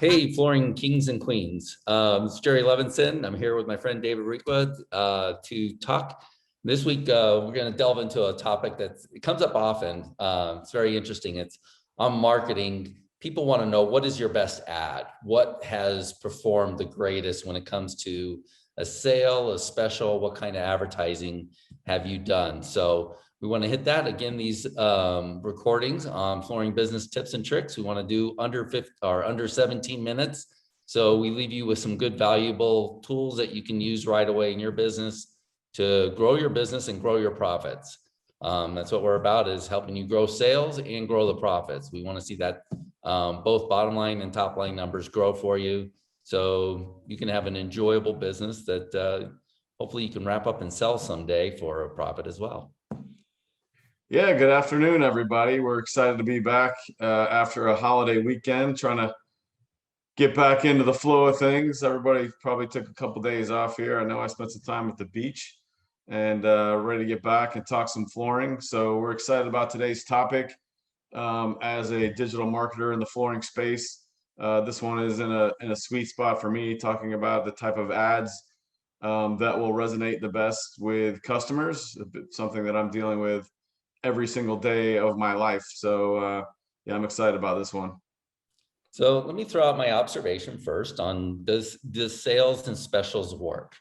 Hey, flooring kings and queens. It's Jerry Levinson. I'm here with my friend David Requa to talk. This week, we're going to delve into a topic that comes up often. It's very interesting. It's on marketing. People want to know, what is your best ad? What has performed the greatest when it comes to a sale, a special? What kind of advertising have you done? So we want to hit that. Again, these recordings on flooring business tips and tricks, we want to do under 17 minutes. So we leave you with some good, valuable tools that you can use right away in your business to grow your business and grow your profits. That's what we're about, is helping you grow sales and grow the profits. We want to see that both bottom line and top line numbers grow for you, so you can have an enjoyable business that hopefully you can wrap up and sell someday for a profit as well. Yeah, good afternoon, everybody. We're excited to be back after a holiday weekend, trying to get back into the flow of things. Everybody probably took a couple days off here. I know I spent some time at the beach and ready to get back and talk some flooring. So we're excited about today's topic. As a digital marketer in the flooring space, this one is in a sweet spot for me, talking about the type of ads that will resonate the best with customers, something that I'm dealing with every single day of my life. So yeah, I'm excited about this one. So let me throw out my observation first on does sales and specials work?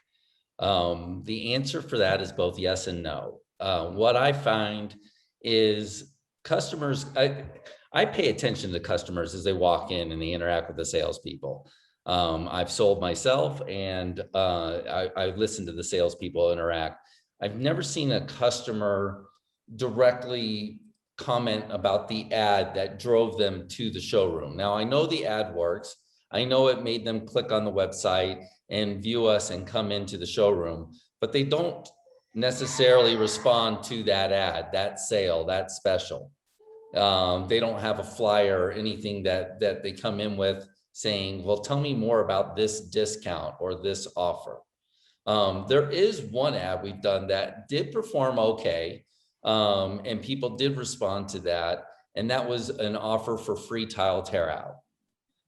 The answer for that is both yes and no. What I find is customers, I pay attention to customers as they walk in and they interact with the salespeople. I've sold myself, and I listen to the salespeople interact. I've never seen a customer directly comment about the ad that drove them to the showroom. Now, I know the ad works. I know it made them click on the website and view us and come into the showroom, but they don't necessarily respond to that ad, that sale, that special. They don't have a flyer or anything that they come in with saying, well, tell me more about this discount or this offer. There is one ad we've done that did perform okay, and people did respond to that, and that was an offer for free tile tear out.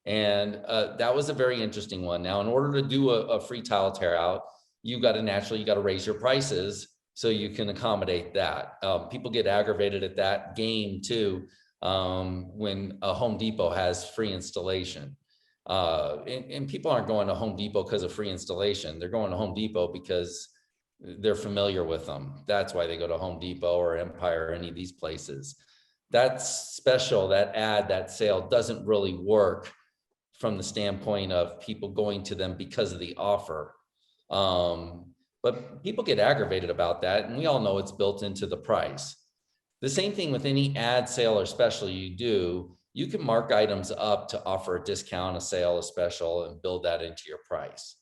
And that was a very interesting one. Now, in order to do a free tile tear out, you got to raise your prices so you can accommodate that. People get aggravated at that game too, when a Home Depot has free installation. And people aren't going to Home Depot because of free installation. They're going to Home Depot because they're familiar with them. That's why they go to Home Depot or Empire or any of these places. That special, that ad, that sale doesn't really work from the standpoint of people going to them because of the offer. But people get aggravated about that, and we all know it's built into the price. The same thing with any ad, sale, or special you do. You can mark items up to offer a discount, a sale, a special, and build that into your price.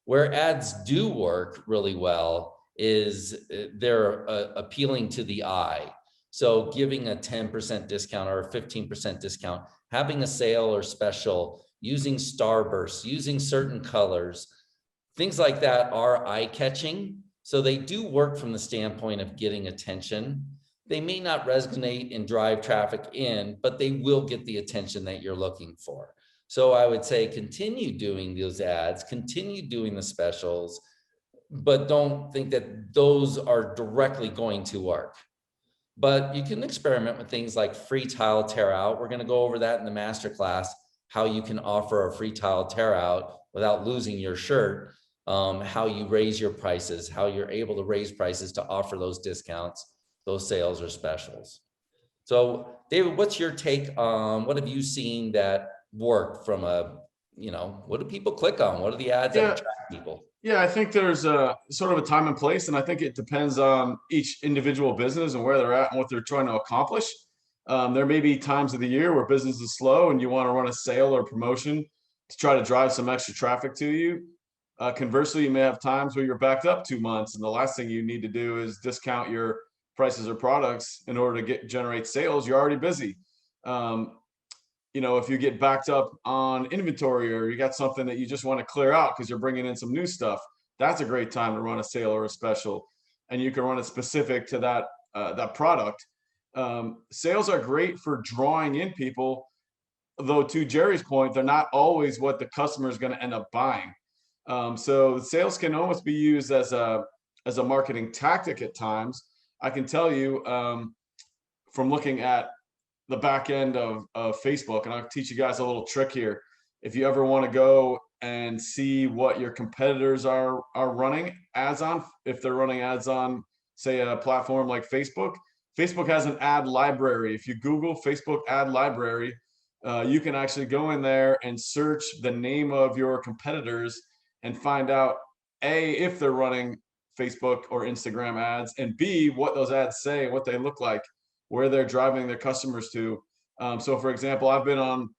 Where ads do work really well is they're appealing to the eye. So giving a 10% discount or a 15% discount, having a sale or special, using starbursts, using certain colors, things like that are eye-catching. So they do work from the standpoint of getting attention. They may not resonate and drive traffic in, but they will get the attention that you're looking for. So I would say continue doing those ads, continue doing the specials, but don't think that those are directly going to work. But you can experiment with things like free tile tear out. We're going to go over that in the masterclass, how you can offer a free tile tear out without losing your shirt, how you raise your prices, how you're able to raise prices to offer those discounts, those sales or specials. So David, what's your take on, what have you seen that worked from what do people click on? What are the ads that attract people? Yeah, I think there's a sort of a time and place, and I think it depends on each individual business and where they're at and what they're trying to accomplish. There may be times of the year where business is slow and you want to run a sale or promotion to try to drive some extra traffic to you. Conversely, you may have times where you're backed up 2 months, and the last thing you need to do is discount your prices or products in order to generate sales. You're already busy. If you get backed up on inventory, or you got something that you just want to clear out because you're bringing in some new stuff, that's a great time to run a sale or a special, and you can run it specific to that product. Sales are great for drawing in people though to Jerry's point, they're not always what the customer is going to end up buying. So sales can almost be used as a marketing tactic at times. I can tell you from looking at the back end of Facebook, and I'll teach you guys a little trick here. If you ever want to go and see what your competitors are running ads on, if they're running ads on, say, a platform like Facebook, Facebook has an ad library. If you Google Facebook ad library, you can actually go in there and search the name of your competitors and find out A, if they're running Facebook or Instagram ads, and B, what those ads say, what they look like, where they're driving their customers to. So for example, I've been on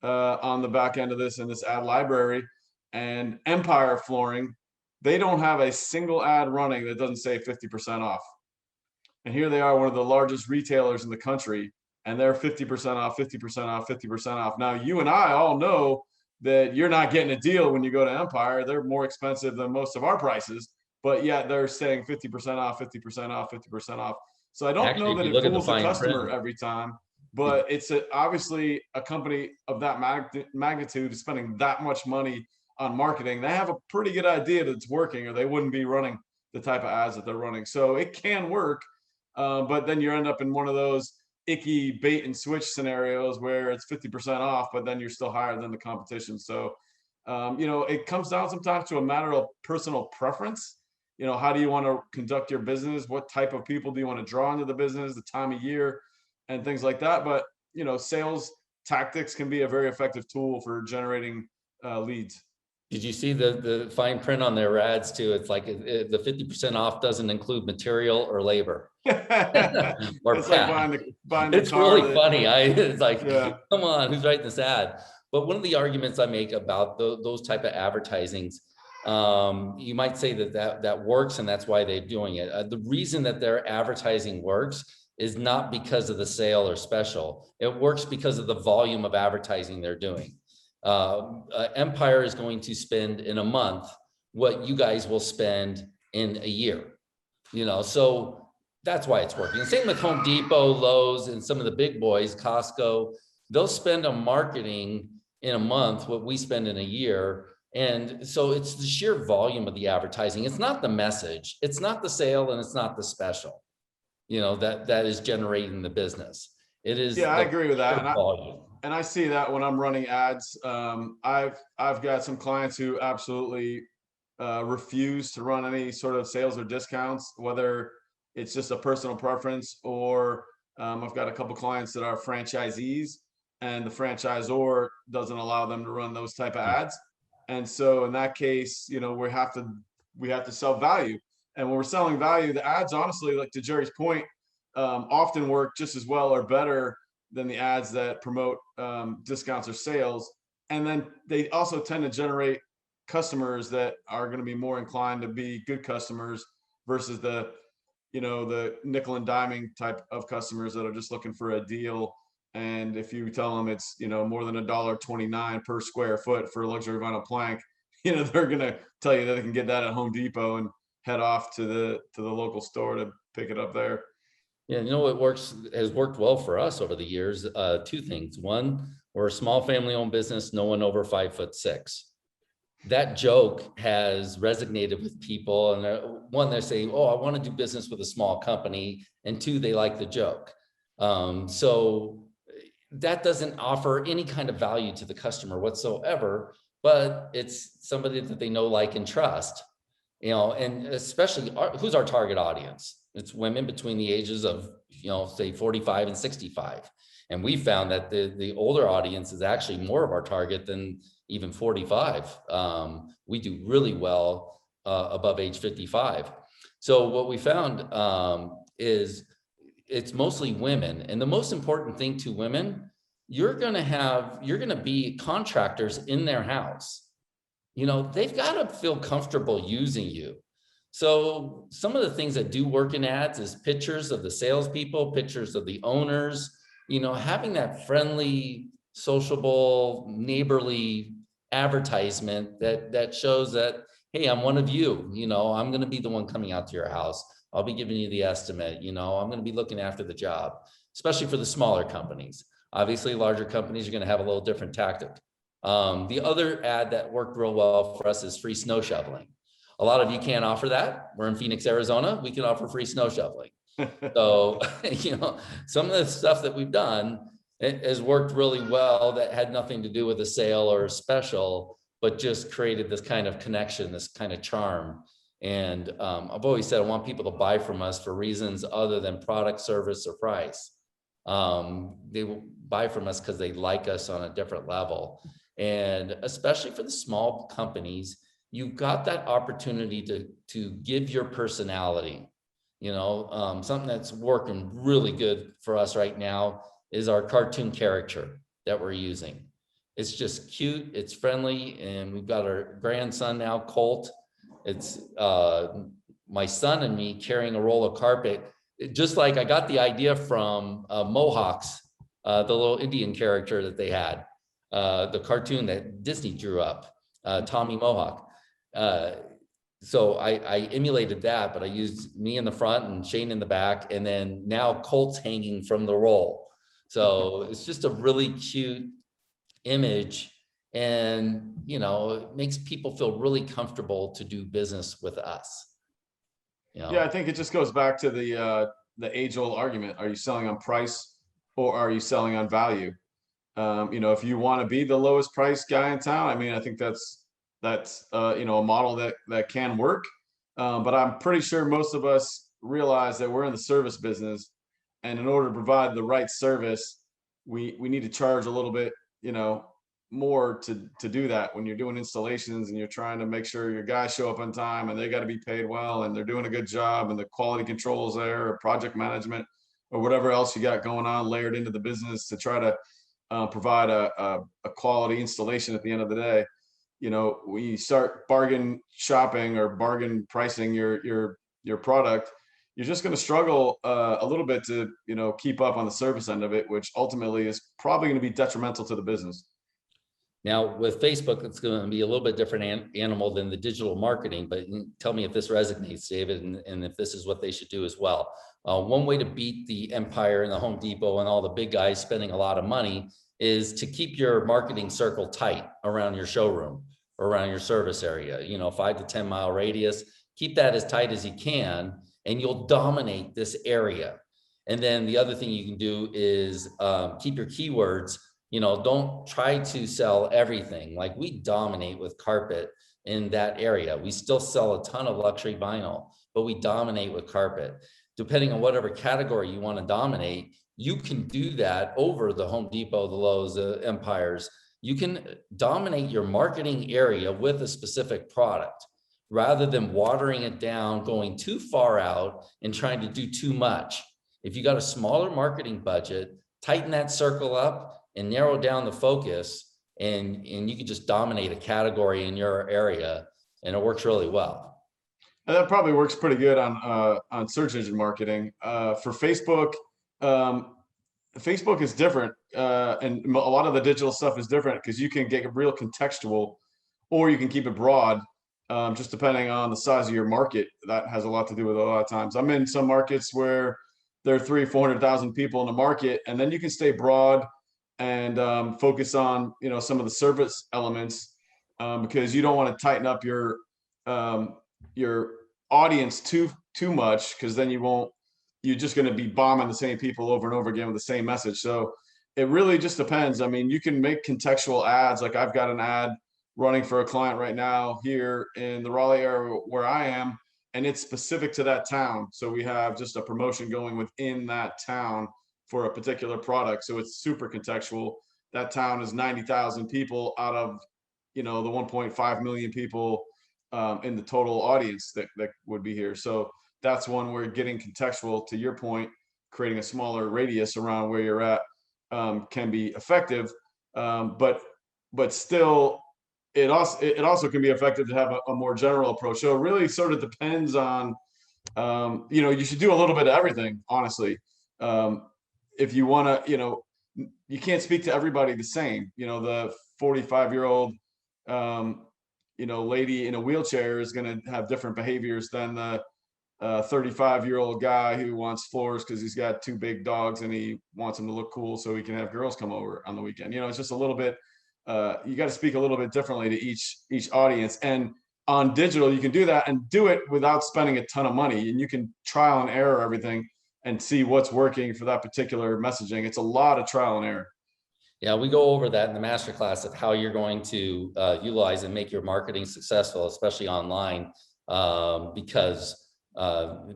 the back end of this in this ad library, and Empire Flooring, they don't have a single ad running that doesn't say 50% off. And here they are, one of the largest retailers in the country, and they're 50% off, 50% off, 50% off. Now, you and I all know that you're not getting a deal when you go to Empire. They're more expensive than most of our prices, but yet they're saying 50% off, 50% off, 50% off. So I don't Actually, know if that you it look at the fools the fine customer print, every time, but it's obviously a company of that magnitude spending that much money on marketing. They have a pretty good idea that it's working, or they wouldn't be running the type of ads that they're running. So it can work, but then you end up in one of those icky bait and switch scenarios where it's 50% off, but then you're still higher than the competition. So, it comes down sometimes to a matter of personal preference. How do you want to conduct your business? What type of people do you want to draw into the business, the time of year, and things like that. But, sales tactics can be a very effective tool for generating leads. did you see the fine print on their ads too? It's like the 50% off doesn't include material or labor. Or It's like pack. buying the It's car really funny. It's like, yeah. come on, who's writing this ad? But one of the arguments I make about those type of advertisings, you might say that works, and that's why they're doing it. The reason that their advertising works is not because of the sale or special. It works because of the volume of advertising they're doing. Empire is going to spend in a month what you guys will spend in a year. So that's why it's working. Same with Home Depot, Lowe's, and some of the big boys, Costco. They'll spend on marketing in a month what we spend in a year. And so it's the sheer volume of the advertising. It's not the message, it's not the sale, and it's not the special, that is generating the business. It is. Yeah, I agree with that. Volume. And I see that when I'm running ads. I've got some clients who absolutely refuse to run any sort of sales or discounts, whether it's just a personal preference, or I've got a couple clients that are franchisees, and the franchisor doesn't allow them to run those type of ads. And so in that case, we have to sell value. And when we're selling value, the ads, honestly, like to Jerry's point, often work just as well or better than the ads that promote discounts or sales. And then they also tend to generate customers that are going to be more inclined to be good customers versus the nickel and diming type of customers that are just looking for a deal. And if you tell them it's more than $1.29 per square foot for a luxury vinyl plank, they're gonna tell you that they can get that at Home Depot and head off to the local store to pick it up there. Yeah, what has worked well for us over the years. Two things. One, we're a small family-owned business, no one over 5'6". That joke has resonated with people, and one, they're saying, "Oh, I want to do business with a small company," and two, they like the joke. So that doesn't offer any kind of value to the customer whatsoever, but it's somebody that they know, like, and trust. And especially who's our target audience? It's women between the ages of, say 45 and 65. And we found that the older audience is actually more of our target than even 45. We do really well above age 55. So what we found is it's mostly women. And the most important thing to women, you're going to be contractors in their house. They've got to feel comfortable using you. So some of the things that do work in ads is pictures of the salespeople, pictures of the owners, having that friendly, sociable, neighborly advertisement that shows that, hey, I'm one of you, I'm going to be the one coming out to your house. I'll be giving you the estimate, I'm going to be looking after the job, especially for the smaller companies. Obviously, larger companies are going to have a little different tactic. The other ad that worked real well for us is free snow shoveling. A lot of you can't offer that. We're in Phoenix, Arizona. We can offer free snow shoveling. So, some of the stuff that we've done, it has worked really well that had nothing to do with a sale or a special, but just created this kind of connection, this kind of charm. And I've always said I want people to buy from us for reasons other than product, service, or price. They will buy from us because they like us on a different level. And especially for the small companies, you've got that opportunity to give your personality. Something that's working really good for us right now is our cartoon character that we're using. It's just cute, it's friendly, and we've got our grandson now, Colt. It's my son and me carrying a roll of carpet, just like I got the idea from Mohawks, the little Indian character that they had, the cartoon that Disney drew up, Tommy Mohawk. So I emulated that, but I used me in the front and Shane in the back, and then now Colt's hanging from the roll. So it's just a really cute image, and it makes people feel really comfortable to do business with us. Yeah, I think it just goes back to the age-old argument: are you selling on price or are you selling on value? If you want to be the lowest price guy in town, I mean, I think that's a model that can work. But I'm pretty sure most of us realize that we're in the service business, and in order to provide the right service, we need to charge a little bit, more to do that. When you're doing installations and you're trying to make sure your guys show up on time and they got to be paid well and they're doing a good job and the quality control is there, or project management, or whatever else you got going on layered into the business to try to provide a quality installation at the end of the day. When you start bargain shopping or bargain pricing your product, you're just going to struggle a little bit to keep up on the service end of it, which ultimately is probably going to be detrimental to the business. Now with Facebook, it's going to be a little bit different animal than the digital marketing, but tell me if this resonates, David, and if this is what they should do as well. One way to beat the Empire and the Home Depot and all the big guys spending a lot of money is to keep your marketing circle tight around your showroom or around your service area, 5 to 10 mile radius. Keep that as tight as you can, and you'll dominate this area. And then the other thing you can do is keep your keywords. Don't try to sell everything. Like, we dominate with carpet in that area. We still sell a ton of luxury vinyl, but we dominate with carpet. Depending on whatever category you want to dominate, you can do that over the Home Depot, the Lowe's, the Empires. You can dominate your marketing area with a specific product rather than watering it down, going too far out and trying to do too much. If you got a smaller marketing budget, tighten that circle up and narrow down the focus, and you can just dominate a category in your area, and it works really well. And that probably works pretty good on search engine marketing. For Facebook, Facebook is different, and a lot of the digital stuff is different because you can get real contextual, or you can keep it broad, just depending on the size of your market. That has a lot to do with it a lot of times. I'm in some markets where there are 300,000-400,000 people in the market, and then you can stay broad and focus on some of the service elements, because you don't want to tighten up your audience too much, because then you're just going to be bombing the same people over and over again with the same message. So it really just depends. I mean, you can make contextual ads. Like, I've got an ad running for a client right now here in the Raleigh area where I am, and it's specific to that town. So we have just a promotion going within that town for a particular product. So it's super contextual. That town is 90,000 people out of, the 1.5 million people in the total audience that would be here. So that's one where getting contextual, to your point, creating a smaller radius around where you're at can be effective. But still, it also can be effective to have a more general approach. So it really sort of depends on, you should do a little bit of everything, honestly. If you want to, you can't speak to everybody the same. The 45-year-old, lady in a wheelchair is going to have different behaviors than the 35-year-old guy who wants floors because he's got 2 big dogs and he wants them to look cool so he can have girls come over on the weekend. It's just a little bit, you got to speak a little bit differently to each audience. And on digital, you can do that and do it without spending a ton of money, and you can trial and error everything and see what's working for that particular messaging. It's a lot of trial and error. Yeah, we go over that in the masterclass of how you're going to utilize and make your marketing successful, especially online, because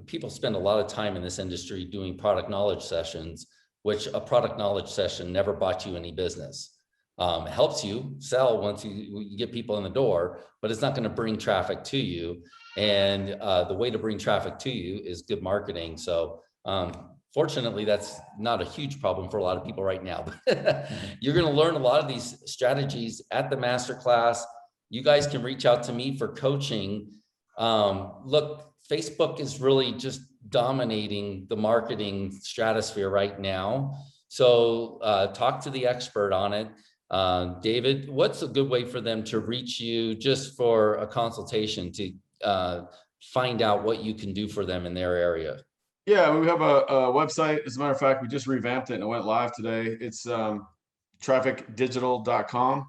people spend a lot of time in this industry doing product knowledge sessions, which a product knowledge session never bought you any business. It helps you sell once you get people in the door, but it's not going to bring traffic to you. And the way to bring traffic to you is good marketing. So fortunately, that's not a huge problem for a lot of people right now. You're going to learn a lot of these strategies at the masterclass. You guys can reach out to me for coaching. Look, Facebook is really just dominating the marketing stratosphere right now. So talk to the expert on it. David, what's a good way for them to reach you just for a consultation to find out what you can do for them in their area? Yeah, we have a website. As a matter of fact, we just revamped it and it went live today. It's trafficdigital.com.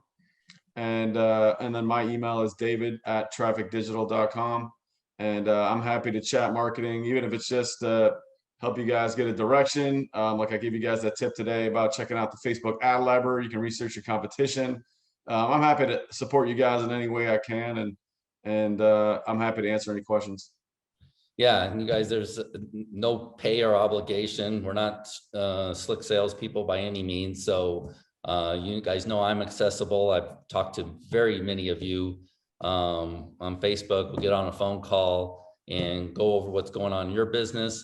And then my email is david@trafficdigital.com. And I'm happy to chat marketing, even if it's just help you guys get a direction. Like I gave you guys that tip today about checking out the Facebook ad library. You can research your competition. I'm happy to support you guys in any way I can. And I'm happy to answer any questions. Yeah, and you guys, there's no pay or obligation. We're not slick salespeople by any means. So you guys know I'm accessible. I've talked to very many of you on Facebook. We'll get on a phone call and go over what's going on in your business.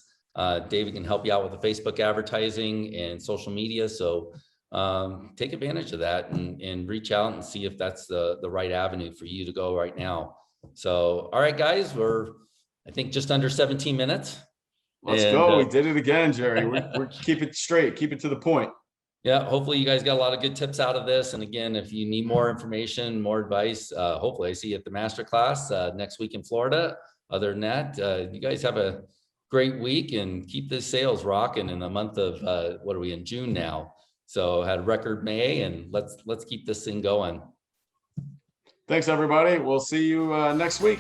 David can help you out with the Facebook advertising and social media. So take advantage of that and reach out and see if that's the right avenue for you to go right now. So, all right, guys, I think just under 17 minutes. Let's go. We did it again, Jerry. We're keep it straight, keep it to the point. Yeah, hopefully you guys got a lot of good tips out of this. And again, if you need more information, more advice, hopefully I see you at the masterclass next week in Florida. Other than that, you guys have a great week and keep the sales rocking in the month of, what are we in June now? So had record May, and let's keep this thing going. Thanks, everybody. We'll see you next week.